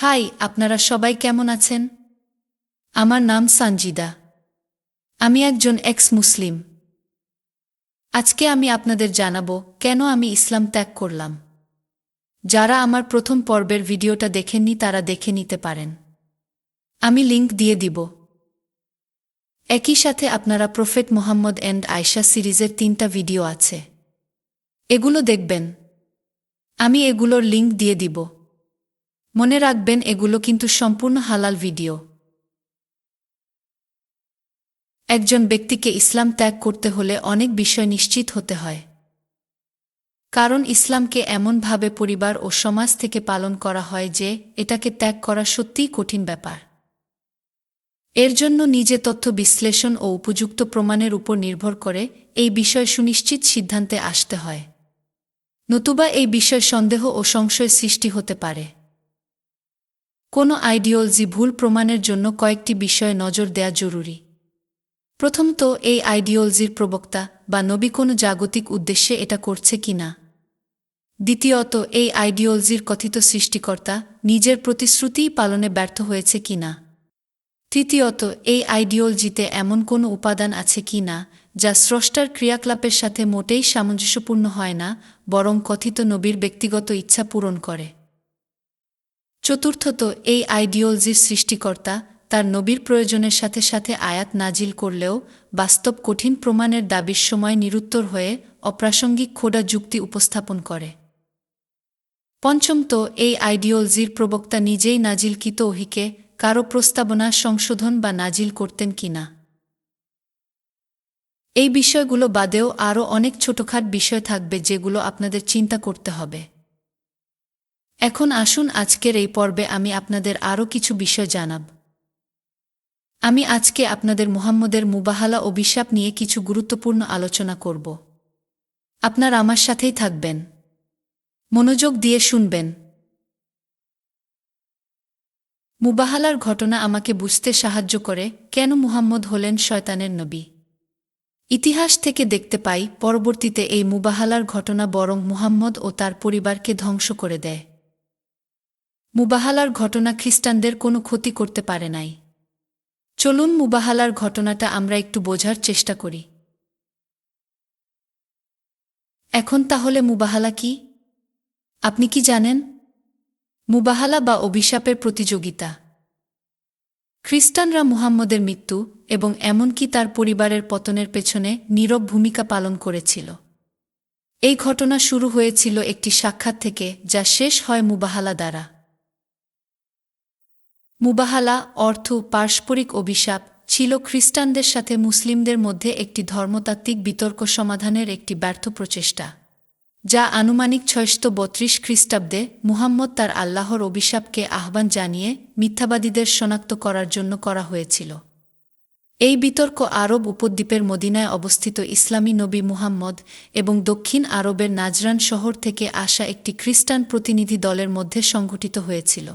High, আপনারা সবাই কেমন আছেন? আমার নাম সঞ্জিদা। আমি একজন এক্স মুসলিম। আজকে আমি আপনাদের জানাবো কেন আমি ইসলাম ত্যাগ করলাম। যারা আমার প্রথম পর্বের ভিডিওটা দেখেননি তারা দেখে নিতে পারেন। আমি লিংক দিয়ে দিব। একই সাথে আপনারা প্রফেট মুহাম্মদ এন্ড আয়েশা সিরিজের 3টা ভিডিও আছে, এগুলো দেখবেন। আমি এগুলোর লিংক দিয়ে দিব। মনে রাখবেন, এগুলো কিন্তু সম্পূর্ণ হালাল ভিডিও। একজন ব্যক্তিকে ইসলাম ত্যাগ করতে হলে অনেক বিষয় নিশ্চিত হতে হয়। কারণ ইসলামকে এমনভাবে পরিবার ও সমাজ থেকে পালন করা হয় যে এটাকে ত্যাগ করা সত্যিই কঠিন ব্যাপার। এর জন্য নিজে তথ্য বিশ্লেষণ ও উপযুক্ত প্রমাণের উপর নির্ভর করে এই বিষয় সুনিশ্চিত সিদ্ধান্তে আসতে হয়। নতুবা এই বিষয় সন্দেহ ও সংশয় সৃষ্টি হতে পারে। কোনো আইডিওলজি ভুল প্রমাণের জন্য কয়েকটি বিষয়ে নজর দেয়া জরুরি। প্রথমত, এই আইডিওলজির প্রবক্তা বা নবী কোনো জাগতিক উদ্দেশ্যে এটা করছে কিনা। দ্বিতীয়ত, এই আইডিওলজির কথিত সৃষ্টিকর্তা নিজের প্রতিশ্রুতিই পালনে ব্যর্থ হয়েছে কিনা। তৃতীয়ত, এই আইডিওলজিতে এমন কোনো উপাদান আছে কিনা যা স্রষ্টার ক্রিয়াকলাপের সাথে মোটেই সামঞ্জস্যপূর্ণ হয় না, বরং কথিত নবীর ব্যক্তিগত ইচ্ছা পূরণ করে। চতুর্থত, এই আইডিওলজির সৃষ্টিকর্তা তার নবীর প্রয়োজনের সাথে সাথে আয়াত নাজিল করলেও বাস্তব কঠিন প্রমাণের দাবির সময় নিরুত্তর হয়ে অপ্রাসঙ্গিক খোঁড়া যুক্তি উপস্থাপন করে। পঞ্চমত, এই আইডিওলজির প্রবক্তা নিজেই নাজিলকৃত ওহীকে কারো প্রস্তাবনা সংশোধন বা নাজিল করতেন কিনা। এই বিষয়গুলো বাদেও আরও অনেক ছোটখাট বিষয় থাকবে যেগুলো আপনাদের চিন্তা করতে হবে। এখন আসুন, আজকের এই পর্বে আমি আপনাদের আরও কিছু বিষয় জানাব। আমি আজকে আপনাদের মুহাম্মদের মুবাহালা অভিশাপ নিয়ে কিছু গুরুত্বপূর্ণ আলোচনা করব। আপনারা আমার সাথেই থাকবেন, মনোযোগ দিয়ে শুনবেন। মুবাহালার ঘটনা আমাকে বুঝতে সাহায্য করে কেন মুহাম্মদ হলেন শয়তানের নবী। ইতিহাস থেকে দেখতে পাই, পরবর্তীতে এই মুবাহালার ঘটনা বরং মুহাম্মদ ও তার পরিবারকে ধ্বংস করে দেয়। মুবাহালার ঘটনা খ্রিস্টানদের কোনো ক্ষতি করতে পারে নাই। চলুন মুবাহালার ঘটনাটা আমরা একটু বোঝার চেষ্টা করি। এখন তাহলে মুবাহালা কি? আপনি কি জানেন? মুবাহালা বা অভিশাপের প্রতিযোগিতা। খ্রিস্টানরা মুহাম্মদের মৃত্যু এবং এমনকি তার পরিবারের পতনের পেছনে নীরব ভূমিকা পালন করেছিল। এই ঘটনা শুরু হয়েছিল একটি সাক্ষাৎ থেকে যা শেষ হয় মুবাহালা দ্বারা। মুবাহালা অর্থ পারস্পরিক অভিশাপ ছিল খ্রিস্টানদের সাথে মুসলিমদের মধ্যে একটি ধর্মতাত্ত্বিক বিতর্ক সমাধানের একটি ব্যর্থ প্রচেষ্টা, যা আনুমানিক 632 খ্রিস্টাব্দে মুহাম্মদ তার আল্লাহর অভিশাপকে আহ্বান জানিয়ে মিথ্যাবাদীদের শনাক্ত করার জন্য করা হয়েছিল। এই বিতর্ক আরব উপদ্বীপের মদিনায় অবস্থিত ইসলামী নবী মুহাম্মদ এবং দক্ষিণ আরবের নাজরান শহর থেকে আসা একটি খ্রিস্টান প্রতিনিধি দলের মধ্যে সংঘটিত হয়েছিল।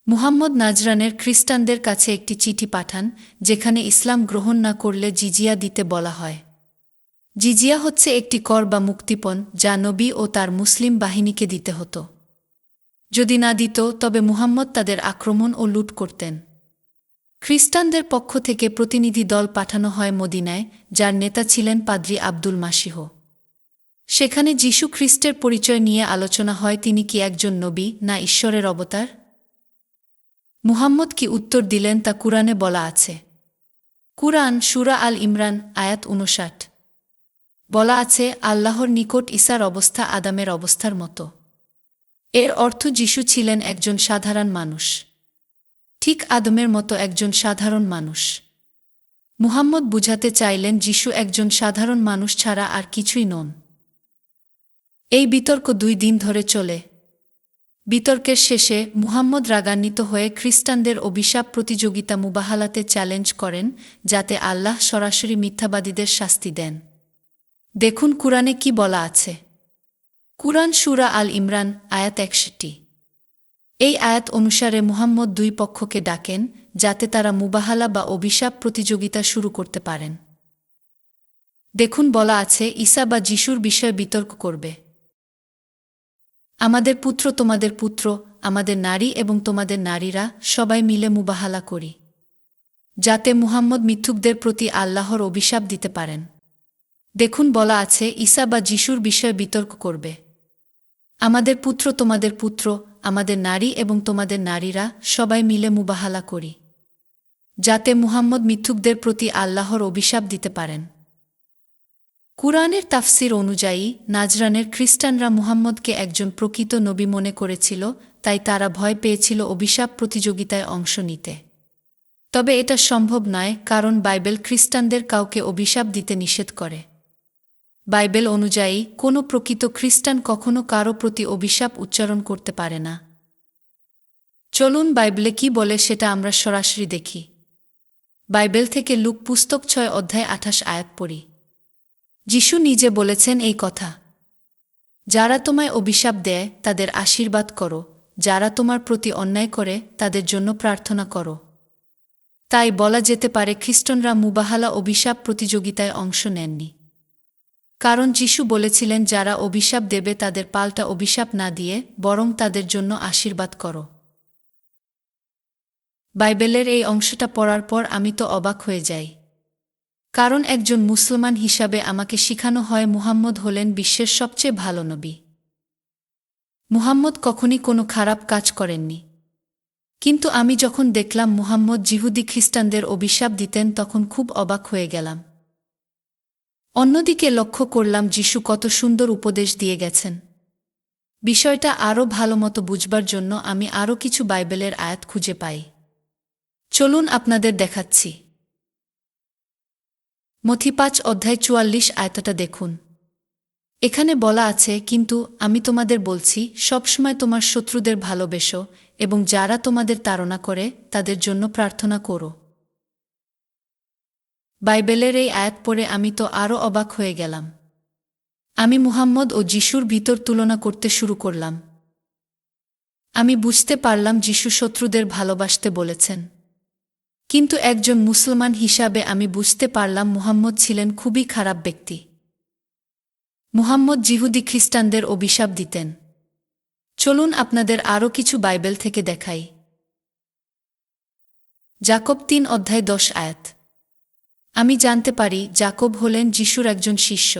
মুহাম্মদ নাজরানের খ্রিস্টানদের কাছে একটি চিঠি পাঠান যেখানে ইসলাম গ্রহণ না করলে জিজিয়া দিতে বলা হয়। জিজিয়া হচ্ছে একটি কর বা মুক্তিপণ যা নবী ও তার মুসলিম বাহিনীকে দিতে হতো। যদি না দিত তবে মুহাম্মদ তাদের আক্রমণ ও লুট করতেন। খ্রিস্টানদের পক্ষ থেকে প্রতিনিধি দল পাঠানো হয় মদিনায়, যার নেতা ছিলেন পাদ্রী আব্দুল মাসিহ। সেখানে যীশু খ্রিস্টের পরিচয় নিয়ে আলোচনা হয়, তিনি কি একজন নবী না ঈশ্বরের অবতার। মুহাম্মদ কি উত্তর দিলেন তা কুরআনে বলা আছে। কুরআন সূরা আল ইমরান আয়াত ৫৯ বলা আছে, আল্লাহর নিকট ঈসার অবস্থা আদামের অবস্থার মতো। এর অর্থ যীশু ছিলেন একজন সাধারণ মানুষ, ঠিক আদমের মতো একজন সাধারণ মানুষ। মুহাম্মদ বুঝাতে চাইলেন যীশু একজন সাধারণ মানুষ ছাড়া আর কিছুই নন। এই বিতর্ক 2 দিন ধরে চলে। বিতর্কের শেষে মুহাম্মদ রাগান্বিত হয়ে খ্রিস্টানদের অভিশাপ প্রতিযোগিতা মুবাহালাতে চ্যালেঞ্জ করেন, যাতে আল্লাহ সরাসরি মিথ্যাবাদীদের শাস্তি দেন। দেখুন কুরআনে কি বলা আছে। কুরআন সূরা আল ইমরান আয়াত ৬১। এই আয়াত অনুসারে মুহাম্মদ 2 পক্ষকে ডাকেন যাতে তারা মুবাহালা বা অভিশাপ প্রতিযোগিতা শুরু করতে পারেন। দেখুন বলা আছে, ঈসা বা যিশুর বিষয়ে বিতর্ক করবে। আমাদের পুত্র তোমাদের পুত্র, আমাদের নারী এবং তোমাদের নারীরা সবাই মিলে মুবাহালা করি, যাতে মুহাম্মদ মিথ্যুকদের প্রতি আল্লাহর অভিশাপ দিতে পারেন। দেখুন, বলা আছে ঈসা বা যিশুর বিষয়ে বিতর্ক করবে। আমাদের পুত্র তোমাদের পুত্র, আমাদের নারী এবং তোমাদের নারীরা সবাই মিলে মুবাহালা করি, যাতে মুহাম্মদ মিথ্যুকদের প্রতি আল্লাহর অভিশাপ দিতে পারেন। কুরআনের তাফসির অনুযায়ী নাজরানের খ্রিস্টানরা মুহাম্মদকে একজন প্রকৃত নবী মনে করেছিল, তাই তারা ভয় পেয়েছিল অভিশাপ প্রতিযোগিতায় অংশ নিতে। তবে এটা সম্ভব নয়, কারণ বাইবেল খ্রিস্টানদের কাউকে অভিশাপ দিতে নিষেধ করে। বাইবেল অনুযায়ী কোনো প্রকৃত খ্রিস্টান কখনো কারো প্রতি অভিশাপ উচ্চারণ করতে পারে না। চলুন বাইবেলে কি বলে সেটা আমরা সরাসরি দেখি। বাইবেল থেকে লুক পুস্তক 6 অধ্যায় 28 আয়াত পড়ি। যিশু নিজে বলেছেন এই কথা, যারা তোমায় অভিশাপ দেয় তাদের আশীর্বাদ করো, যারা তোমার প্রতি অন্যায় করে তাদের জন্য প্রার্থনা করো। তাই বলা যেতে পারে খ্রিস্টানরা মুবাহালা অভিশাপ প্রতিযোগিতায় অংশ নেননি, কারণ যিশু বলেছিলেন যারা অভিশাপ দেবে তাদের পাল্টা অভিশাপ না দিয়ে বরং তাদের জন্য আশীর্বাদ করো। বাইবেলের এই অংশটা পড়ার পর আমি তো অবাক হয়ে যাই, কারণ একজন মুসলমান হিসাবে আমাকে শিখানো হয় মুহাম্মদ হলেন বিশ্বের সবচেয়ে ভালো নবী। মুহাম্মদ কখনই কোনো খারাপ কাজ করেননি। কিন্তু আমি যখন দেখলাম মুহাম্মদ যিহুদি খ্রিস্টানদের অভিশাপ দিতেন তখন খুব অবাক হয়ে গেলাম। অন্যদিকে লক্ষ্য করলাম যিশু কত সুন্দর উপদেশ দিয়ে গেছেন। বিষয়টা আরও ভালোমতো বুঝবার জন্য আমি আরও কিছু বাইবেলের আয়াত খুঁজে পাই। চলুন আপনাদের দেখাচ্ছি। মথি 5 অধ্যায় 44 আয়াতটা দেখুন। এখানে বলা আছে, কিন্তু আমি তোমাদের বলছি সবসময় তোমার শত্রুদের ভালোবেসো এবং যারা তোমাদের তাড়না করে তাদের জন্য প্রার্থনা করো। বাইবেলের এই আয়াত পড়ে আমি তো আরও অবাক হয়ে গেলাম। আমি মুহাম্মদ ও যিশুর ভিতর তুলনা করতে শুরু করলাম। আমি বুঝতে পারলাম যিশু শত্রুদের ভালোবাসতে বলেছেন, কিন্তু একজন মুসলমান হিসাবে আমি বুঝতে পারলাম মুহাম্মদ ছিলেন খুবই খারাপ ব্যক্তি। মুহাম্মদ যিহুদি খ্রিস্টানদের অভিশাপ দিতেন। চলুন আপনাদের আরও কিছু বাইবেল থেকে দেখাই। যাকব 3 অধ্যায় 10 আয়াত। আমি জানতে পারি যাকব হলেন যিশুর একজন শিষ্য।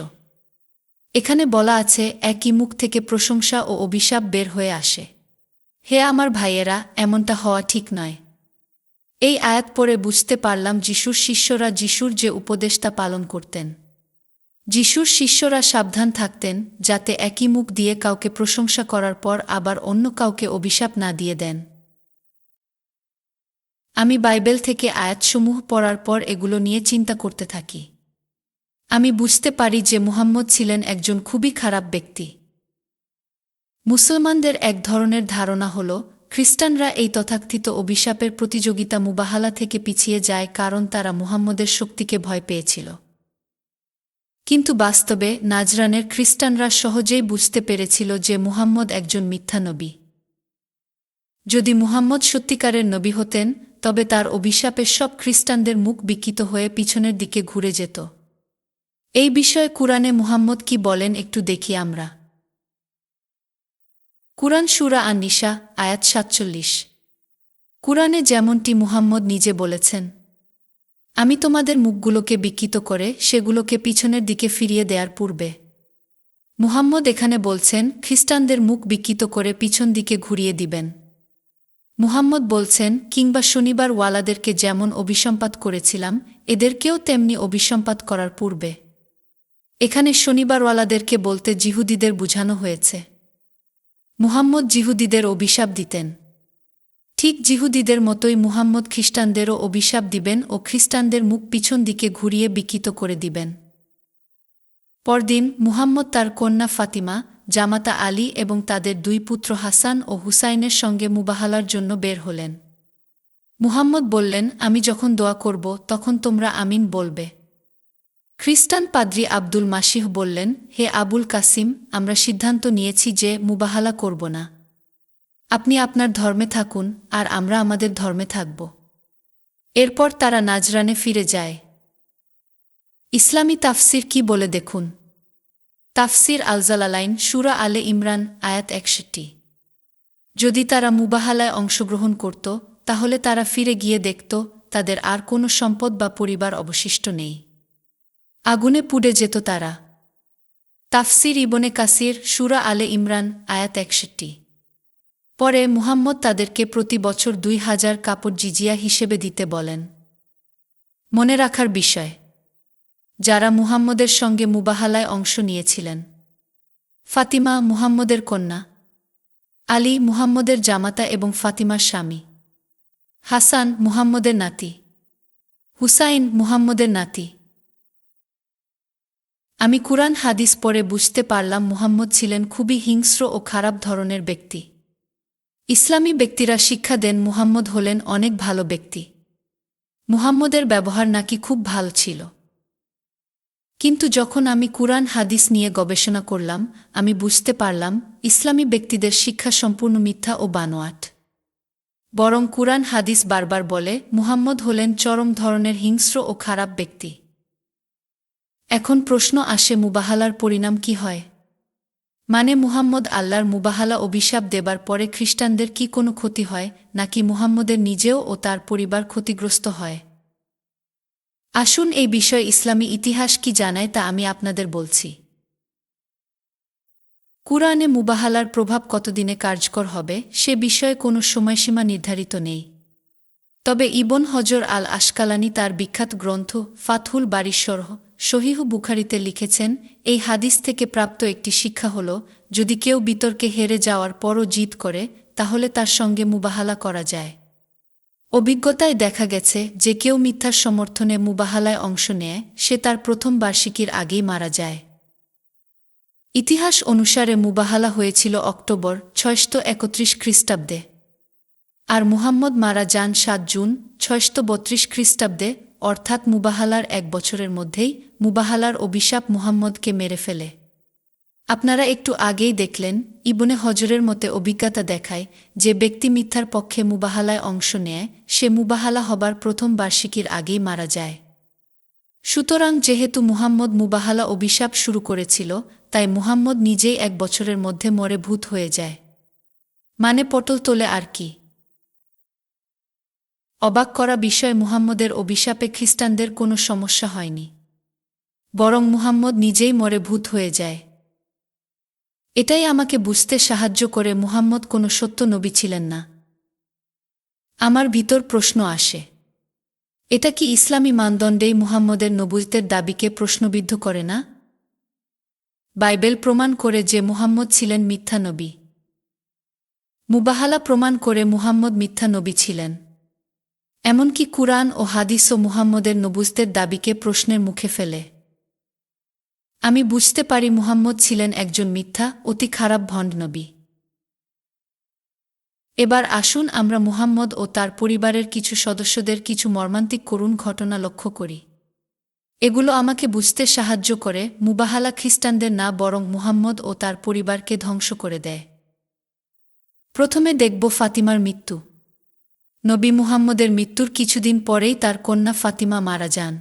এখানে বলা আছে একই মুখ থেকে প্রশংসা ও অভিশাপ বের হয়ে আসে। হে আমার ভাইয়েরা, এমনটা হওয়া ঠিক নয়। এই আয়াত পড়ে বুঝতে পারলাম যিশুর শিষ্যরা যিশুর যে উপদেশটা পালন করতেন। যিশুর শিষ্যরা সাবধান থাকতেন যাতে একই মুখ দিয়ে কাউকে প্রশংসা করার পর আবার অন্য কাউকে অভিশাপ না দিয়ে দেন। আমি বাইবেল থেকে আয়াতসমূহ পড়ার পর এগুলো নিয়ে চিন্তা করতে থাকি। আমি বুঝতে পারি যে মুহাম্মদ ছিলেন একজন খুবই খারাপ ব্যক্তি। মুসলমানদের এক ধরনের ধারণা হল খ্রিস্টানরা এই তথাকথিত অভিশাপের প্রতিযোগিতা মুবাহালা থেকে পিছিয়ে যায় কারণ তারা মুহাম্মদের শক্তিকে ভয় পেয়েছিল। কিন্তু বাস্তবে নাজরানের খ্রিস্টানরা সহজেই বুঝতে পেরেছিল যে মুহাম্মদ একজন মিথ্যা নবী। যদি মুহাম্মদ সত্যিকারের নবী হতেন তবে তার অভিশাপে সব খ্রিস্টানদের মুখ বিকৃত হয়ে পিছনের দিকে ঘুরে যেত। এই বিষয়ে কুরআনে মুহাম্মদ কি বলেন একটু দেখি আমরা। কুরআন সূরা আন-নিসা আয়াত 47। কুরআনে যেমনটি মুহাম্মদ নিজে বলেছেন, আমি তোমাদের মুখগুলোকে বিকৃত করে সেগুলোকে পিছনের দিকে ফিরিয়ে দেওয়ার পূর্বে। মুহাম্মদ এখানে বলছেন খ্রিস্টানদের মুখ বিকৃত করে পিছন দিকে ঘুরিয়ে দিবেন। মুহাম্মদ বলছেন কিংবা শনিবার ওয়ালাদেরকে যেমন অভিসম্পাত করেছিলাম এদেরকেও তেমনি অভিসম্পাত করার পূর্বে। এখানে শনিবারওয়ালাদেরকে বলতে যিহুদিদের বুঝানো হয়েছে। মুহাম্মদ যিহুদিদের অভিশাপ দিতেন। ঠিক যিহুদিদের মতোই মুহাম্মদ খ্রিস্টানদেরও অভিশাপ দিবেন ও খ্রিস্টানদের মুখ পিছন দিকে ঘুরিয়ে বিকৃত করে দিবেন। পরদিন মুহাম্মদ তার কন্যা ফাতিমা, জামাতা আলী এবং তাদের 2 পুত্র হাসান ও হুসাইনের সঙ্গে মুবাহালার জন্য বের হলেন। মুহাম্মদ বললেন, আমি যখন দোয়া করব তখন তোমরা আমিন বলবে। খ্রিস্টান পাদ্রী আব্দুল মাসিহ বললেন, হে আবুল কাসিম, আমরা সিদ্ধান্ত নিয়েছি যে মুবাহালা করব না। আপনি আপনার ধর্মে থাকুন আর আমরা আমাদের ধর্মে থাকব। এরপর তারা নাজরানে ফিরে যায়। ইসলামী তাফসির কি বলে দেখুন। তাফসির আল জালালাইন সূরা আলে ইমরান আয়াত 61। যদি তারা মুবাহালায় অংশগ্রহণ করত তাহলে তারা ফিরে গিয়ে দেখত তাদের আর কোনো সম্পদ বা পরিবার অবশিষ্ট নেই। আগুনে পুড়ে যেত তারা। তাফসির ইবনে কাসির, সূরা আলে ইমরান, আয়াত ৬১। পরে মুহাম্মদ তাদেরকে প্রতি বছর ২,০০০ কাপড় জিজিয়া হিসেবে দিতে বলেন। মনে রাখার বিষয়, যারা মুহাম্মদের সঙ্গে মুবাহালায় অংশ নিয়েছিলেন: ফাতিমা মুহাম্মদের কন্যা, আলী মুহাম্মদের জামাতা এবং ফাতিমার স্বামী, হাসান মুহাম্মদের নাতি, হুসাইন মুহাম্মদের নাতি। আমি কুরআন হাদিস পড়ে বুঝতে পারলাম মুহাম্মদ ছিলেন খুবই হিংস্র ও খারাপ ধরনের ব্যক্তি। ইসলামী ব্যক্তিরা শিক্ষা দেন মুহাম্মদ হলেন অনেক ভালো ব্যক্তি। মুহাম্মদের ব্যবহার নাকি খুব ভালো ছিল। কিন্তু যখন আমি কুরআন হাদিস নিয়ে গবেষণা করলাম, আমি বুঝতে পারলাম ইসলামী ব্যক্তিদের শিক্ষা সম্পূর্ণ মিথ্যা ও বানোয়াট। বরং কুরআন হাদিস বারবার বলে মুহাম্মদ হলেন চরম ধরনের হিংস্র ও খারাপ ব্যক্তি। এখন প্রশ্ন আসে, মুবাহালার পরিণাম কি হয়? মানে মুহাম্মদ আল্লাহর মুবাহালা অভিশাপ দেবার পরে খ্রিস্টানদের কি কোনো ক্ষতি হয়, নাকি মুহাম্মদের নিজেও ও তার পরিবার ক্ষতিগ্রস্ত হয়? আসুন এই বিষয়ে ইসলামী ইতিহাস কি জানায় তা আমি আপনাদের বলছি। কুরআনে মুবাহালার প্রভাব কতদিনে কার্যকর হবে সে বিষয়ে কোনো সময়সীমা নির্ধারিত নেই। তবে ইবন হজর আল আশকালানি তার বিখ্যাত গ্রন্থ ফাতহুল বারী শরহ সহিহ বুখারীতে লিখেছেন, এই হাদিস থেকে প্রাপ্ত একটি শিক্ষা হল, যদি কেউ বিতর্কে হেরে যাওয়ার পরও জিদ করে তাহলে তার সঙ্গে মুবাহালা করা যায়। অভিজ্ঞতায় দেখা গেছে যে কেউ মিথ্যার সমর্থনে মুবাহালায় অংশ নেয় সে তার প্রথম বার্ষিকীর আগেই মারা যায়। ইতিহাস অনুসারে মুবাহালা হয়েছিল অক্টোবর ৬৩১ খ্রিস্টাব্দে, আর মুহাম্মদ মারা যান ৭ জুন ৬৩২ খ্রিস্টাব্দে, অর্থাৎ মুবাহালার ১ বছরের মধ্যেই মুবাহালার অভিশাপ মুহাম্মদকে মেরে ফেলে। আপনারা একটু আগেই দেখলেন ইবনে হজরের মতে অভিজ্ঞতা দেখায় যে ব্যক্তি মিথ্যার পক্ষে মুবাহালায় অংশ নেয় সে মুবাহালা হবার প্রথম বার্ষিকীর আগেই মারা যায়। সুতরাং যেহেতু মুহাম্মদ মুবাহালা অভিশাপ শুরু করেছিল, তাই মুহাম্মদ নিজেই ১ বছরের মধ্যে মরে ভূত হয়ে যায়। মানে পটল তোলে আর কি। অবাক করা বিষয়, মুহাম্মদের অভিশাপে খ্রিস্টানদের কোনো সমস্যা হয়নি, বরং মুহাম্মদ নিজেই মরে ভূত হয়ে যায়। এটাই আমাকে বুঝতে সাহায্য করে মুহাম্মদ কোনো সত্য নবী ছিলেন না। আমার ভিতর প্রশ্ন আসে, এটা কি ইসলামী মানদণ্ডেই মুহাম্মদের নবুয়তের দাবিকে প্রশ্নবিদ্ধ করে না? বাইবেল প্রমাণ করে যে মুহাম্মদ ছিলেন মিথ্যা নবী। মুবাহালা প্রমাণ করে মুহাম্মদ মিথ্যা নবী ছিলেন। এমনকি কুরআন ও হাদিসও মুহাম্মদের নবুয়তের দাবিকে প্রশ্নের মুখে ফেলে। আমি বুঝতে পারি মুহাম্মদ ছিলেন একজন মিথ্যা, অতি খারাপ ভণ্ড নবী। এবার আসুন আমরা মুহাম্মদ ও তার পরিবারের কিছু সদস্যদের কিছু মর্মান্তিক করুণ ঘটনা লক্ষ্য করি। এগুলো আমাকে বুঝতে সাহায্য করে মুবাহালা খ্রিস্টানদের না, বরং মুহাম্মদ ও তার পরিবারকে ধ্বংস করে দেয়। প্রথমে দেখব ফাতিমার মৃত্যু। নবী মুহাম্মদের মৃত্যুর কিছুদিন পরেই তার কন্যা ফাতিমা মারা যান।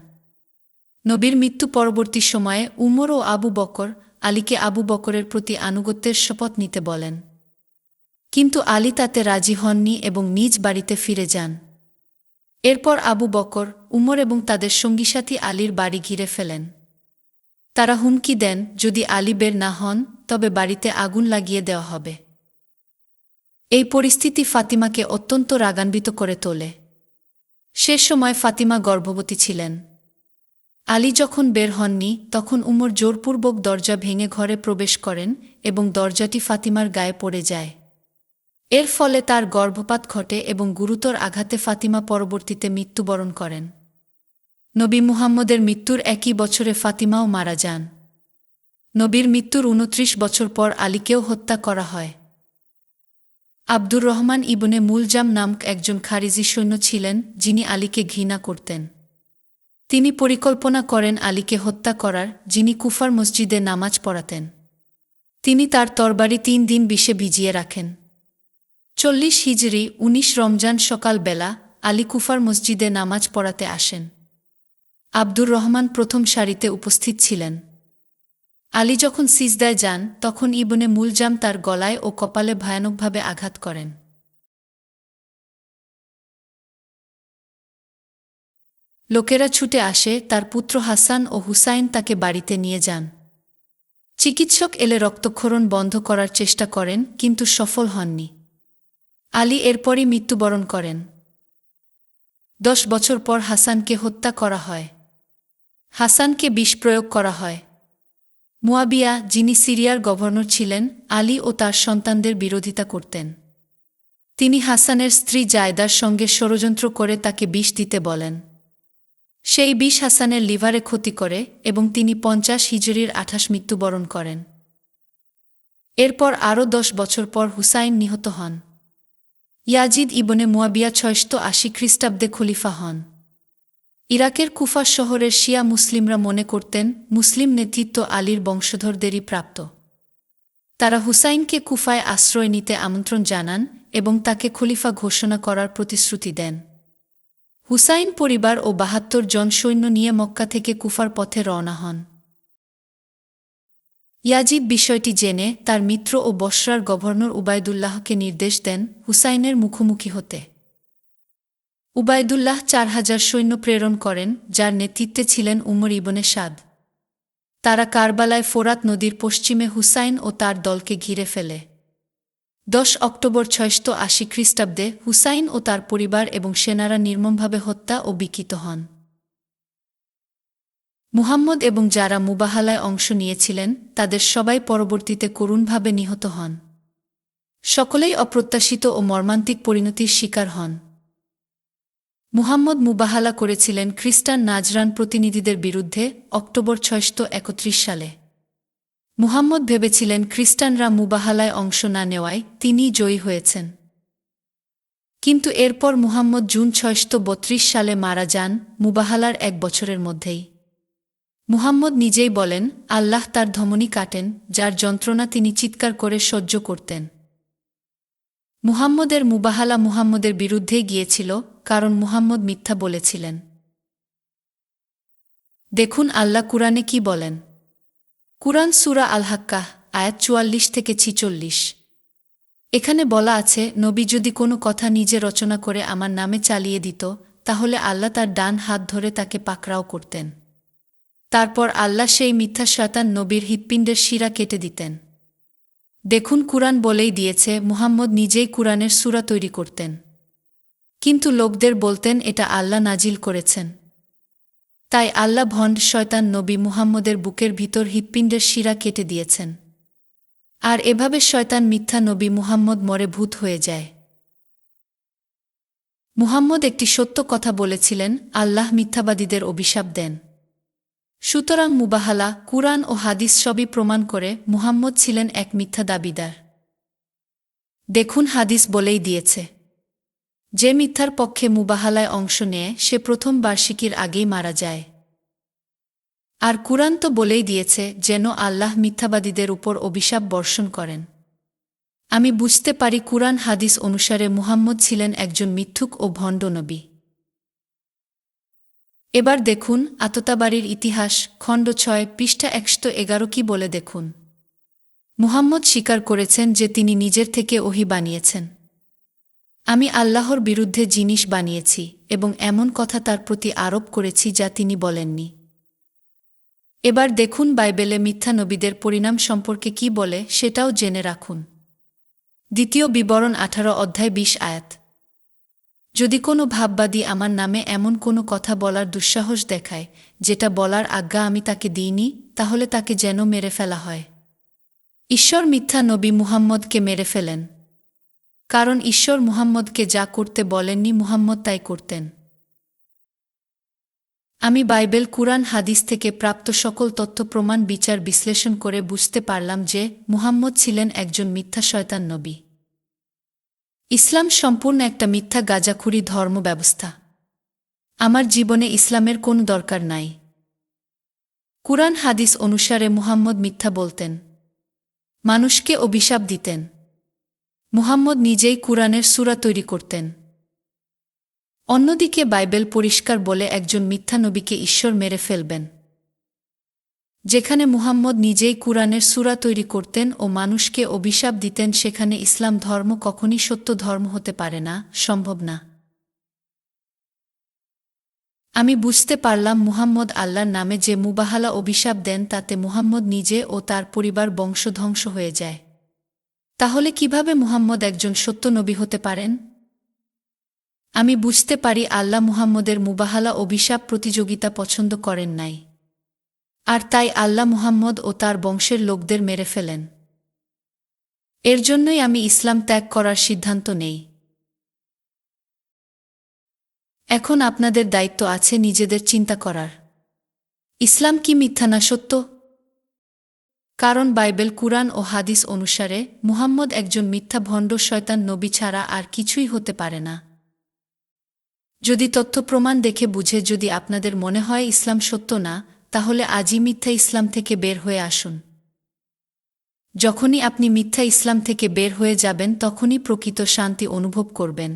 নবীর মৃত্যু পরবর্তী সময়ে উমর ও আবু বকর আলীকে আবু বকরের প্রতি আনুগত্যের শপথ নিতে বলেন, কিন্তু আলী তাতে রাজি হননি এবং নিজ বাড়িতে ফিরে যান। এরপর আবু বকর, উমর এবং তাদের সঙ্গীসাথী আলীর বাড়ি ঘিরে ফেলেন। তারা হুমকি দেন, যদি আলী বের না হন তবে বাড়িতে আগুন লাগিয়ে দেওয়া হবে। এই পরিস্থিতি ফাতিমাকে অত্যন্ত রাগান্বিত করে তোলে। সে সময় ফাতিমা গর্ভবতী ছিলেন। আলী যখন বের হননি তখন উমর জোরপূর্বক দরজা ভেঙে ঘরে প্রবেশ করেন এবং দরজাটি ফাতিমার গায়ে পড়ে যায়। এর ফলে তার গর্ভপাত ঘটে এবং গুরুতর আঘাতে ফাতিমা পরবর্তীতে মৃত্যুবরণ করেন। নবী মুহাম্মদের মৃত্যুর একই বছরে ফাতিমাও মারা যান। নবীর মৃত্যুর ২৯ বছর পর আলীকেও হত্যা করা হয়। আব্দুর রহমান ইবনে মুলজাম নামক একজন খারিজি সৈন্য ছিলেন যিনি আলীকে ঘৃণা করতেন। তিনি পরিকল্পনা করেন আলীকে হত্যা করার, যিনি কুফার মসজিদে নামাজ পড়াতেন। তিনি তার তরবারি ৩ দিন বিষে ভিজিয়ে রাখেন। ৪০ হিজরি ১৯ রমজান সকাল বেলা আলী কুফার মসজিদে নামাজ পড়াতে আসেন। আব্দুর রহমান প্রথম সারিতে উপস্থিত ছিলেন। আলী যখন সিজদায় যান তখন ইবনে মুলজাম তার গলায় ও কপালে ভয়ানকভাবে আঘাত করেন। লোকেরা ছুটে আসে, তার পুত্র হাসান ও হুসাইন তাকে বাড়িতে নিয়ে যান। চিকিৎসক এলে রক্তক্ষরণ বন্ধ করার চেষ্টা করেন, কিন্তু সফল হননি। আলী এরপরই মৃত্যুবরণ করেন। 10 বছর পর হাসানকে হত্যা করা হয়। হাসানকে বিষ প্রয়োগ করা হয়। মুয়াবিয়া, যিনি সিরিয়ার গভর্নর ছিলেন, আলী ও তার সন্তানদের বিরোধিতা করতেন। তিনি হাসানের স্ত্রী জায়দার সঙ্গে ষড়যন্ত্র করে তাকে বিষ দিতে বলেন। সেই বিষ হাসানের লিভারে ক্ষতি করে এবং তিনি 50 হিজরির 28 মৃত্যুবরণ করেন। এরপর আরও 10 বছর পর হুসাইন নিহত হন। ইয়াজিদ ইবনে মুয়াবিয়া 680 খ্রিস্টাব্দে খলিফা হন। ইরাকের কুফা শহরের শিয়া মুসলিমরা মনে করতেন মুসলিম নেতৃত্ব আলীর বংশধরদেরই প্রাপ্ত। তারা হুসাইনকে কুফায় আশ্রয় নিতে আমন্ত্রণ জানান এবং তাকে খলিফা ঘোষণা করার প্রতিশ্রুতি দেন। হুসাইন পরিবার ও 72 জন সৈন্য নিয়ে মক্কা থেকে কুফার পথে রওনা হন। ইয়াজিদ বিষয়টি জেনে তার মিত্র ও বসরার গভর্নর উবায়দুল্লাহকে নির্দেশ দেন হুসাইনের মুখোমুখি হতে। উবায়দুল্লাহ 4000 সৈন্য প্রেরণ করেন, যার নেতৃত্বে ছিলেন উমর ইবনে সাদ। তারা কারবালায় ফোরাত নদীর পশ্চিমে হুসাইন ও তার দলকে ঘিরে ফেলে। 10 অক্টোবর 680 খ্রিস্টাব্দে হুসাইন ও তার পরিবার এবং সেনারা নির্মমভাবে হত্যা ও বিকিত হন। মুহাম্মদ এবং যারা মুবাহালায় অংশ নিয়েছিলেন তাদের সবাই পরবর্তীতে করুণভাবে নিহত হন। সকলেই অপ্রত্যাশিত ও মর্মান্তিক পরিণতির শিকার হন। মুহাম্মদ মুবাহালা করেছিলেন খ্রিস্টান নাজরান প্রতিনিধিদের বিরুদ্ধে অক্টোবর 631 সালে। মুহাম্মদ ভেবেছিলেন খ্রিস্টানরা মুবাহালায় অংশ না নেওয়ায় তিনিই জয়ী হয়েছেন। কিন্তু এরপর মুহাম্মদ জুন 632 সালে মারা যান, মুবাহালার 1 বছরের মধ্যেই। মুহাম্মদ নিজেই বলেন, আল্লাহ তার ধমনী কাটেন, যার যন্ত্রণা তিনি চিৎকার করে সহ্য করতেন। মুহাম্মদের মুবাহালা মুহাম্মদের বিরুদ্ধেই গিয়েছিল, কারণ মুহাম্মদ মিথ্যা বলেছিলেন। দেখুন আল্লাহ কুরআনে কি বলেন। কুরআন সূরা আল-হাক্কাহ আয়াত 44 থেকে 46। এখানে বলা আছে, নবী যদি কোনো কথা নিজে রচনা করে আমার নামে চালিয়ে দিত, তাহলে আল্লাহ তার ডান হাত ধরে তাকে পাকড়াও করতেন। তারপর আল্লাহ সেই মিথ্যা শয়তান নবীর হৃৎপিণ্ডের শিরা কেটে দিতেন। দেখুন কুরআন বলেই দিয়েছে মুহাম্মদ নিজেই কুরআনের সূরা তৈরি করতেন। কিন্তু লোকদের বলতেন এটা আল্লাহ নাজিল করেছেন। তাই আল্লাহ ভণ্ড শয়তান নবী মুহাম্মদের বুকের ভিতর হৃৎপিণ্ডের শিরা কেটে দিয়েছেন। আর এভাবে শয়তান মিথ্যা নবী মুহাম্মদ মরে ভূত হয়ে যায়। মুহাম্মদ একটি সত্য কথা বলেছিলেন, আল্লাহ মিথ্যাবাদীদের অভিশাপ দেন। সুতরাং মুবাহালা, কুরআন ও হাদিস সবই প্রমাণ করে মুহাম্মদ ছিলেন এক মিথ্যা দাবিদার। দেখুন হাদিস বলেই দিয়েছে, যে মিথ্যার পক্ষে মুবাহালায় অংশ নেয় সে প্রথম বার্ষিকীর আগেই মারা যায়। আর কুরআন তো বলেই দিয়েছে যেন আল্লাহ মিথ্যাবাদীদের উপর অভিশাপ বর্ষণ করেন। আমি বুঝতে পারি কুরআন হাদিস অনুসারে মুহাম্মদ ছিলেন একজন মিথ্যুক ও ভণ্ড নবী। এবার দেখুন আততাবাড়ির ইতিহাস খণ্ড 6 পৃষ্ঠা 111 কি বলে দেখুন। মুহাম্মদ স্বীকার করেছেন যে তিনি নিজের থেকে ওহী বানিয়েছেন। আমি আল্লাহর বিরুদ্ধে জিনিস বানিয়েছি এবং এমন কথা তার প্রতি আরোপ করেছি যা তিনি বলেননি। এবার দেখুন বাইবেলে মিথ্যা নবীদের পরিণাম সম্পর্কে কি বলে সেটাও জেনে রাখুন। দ্বিতীয় বিবরণ 18 অধ্যায় 20 আয়াত। যদি কোনো ভাববাদী আমার নামে এমন কোনো কথা বলার দুঃসাহস দেখায় যেটা বলার আজ্ঞা আমি তাকে দিইনি, তাহলে তাকে যেন মেরে ফেলা হয়। ঈশ্বর মিথ্যা নবী মুহাম্মদকে মেরে ফেলেন, কারণ ঈশ্বর মুহাম্মদকে যা করতে বলেননি মুহাম্মদ তাই করতেন। আমি বাইবেল কুরআন হাদিস থেকে প্রাপ্ত সকল তথ্য প্রমাণ বিচার বিশ্লেষণ করে বুঝতে পারলাম যে মুহাম্মদ ছিলেন একজন মিথ্যা শয়তান নবী। ইসলাম সম্পূর্ণ একটা মিথ্যা গাঁজাখুরি ধর্ম ব্যবস্থা। আমার জীবনে ইসলামের কোনো দরকার নাই। কুরআন হাদিস অনুসারে মুহাম্মদ মিথ্যা বলতেন, মানুষকে অভিশাপ দিতেন। মুহাম্মদ নিজেই কুরআনের সূরা তৈরি করতেন। অন্যদিকে বাইবেল পরিষ্কার বলে একজন মিথ্যা নবীকে ঈশ্বর মেরে ফেলবেন। যেখানে মুহাম্মদ নিজেই কুরআনের সূরা তৈরি করতেন ও মানুষকে অভিশাপ দিতেন, সেখানে ইসলাম ধর্ম কখনই সত্য ধর্ম হতে পারে না, সম্ভব না। আমি বুঝতে পারলাম মুহাম্মদ আল্লাহর নামে যে মুবাহালা অভিশাপ দেন তাতে মুহাম্মদ নিজে ও তার পরিবার বংশ ধ্বংস হয়ে যায়। তাহলে কিভাবে মুহাম্মদ একজন সত্য নবী হতে পারেন? আমি বুঝতে পারি আল্লাহ মুহাম্মদের মুবাহালা অভিশাপ প্রতিযোগিতা পছন্দ করেন নাই, আর তাই আল্লাহ মুহাম্মদ ও তার বংশের লোকদের মেরে ফেলেন। এর জন্যই আমি ইসলাম ত্যাগ করার সিদ্ধান্ত নেই। এখন আপনাদের দায়িত্ব আছে নিজেদের চিন্তা করার, ইসলাম কি মিথ্যা না সত্য? কারণ বাইবেল, কুরআন ও হাদিস অনুসারে মুহাম্মদ একজন মিথ্যা ভণ্ড শয়তান নবী ছাড়া আর কিছুই হতে পারে না। যদি তথ্য প্রমাণ দেখে বুঝে যদি আপনাদের মনে হয় ইসলাম সত্য না, তাহলে আজই মিথ্যা ইসলাম থেকে বের হয়ে আসুন। যখনই আপনি মিথ্যা ইসলাম থেকে বের হয়ে যাবেন তখনই প্রকৃত শান্তি অনুভব করবেন।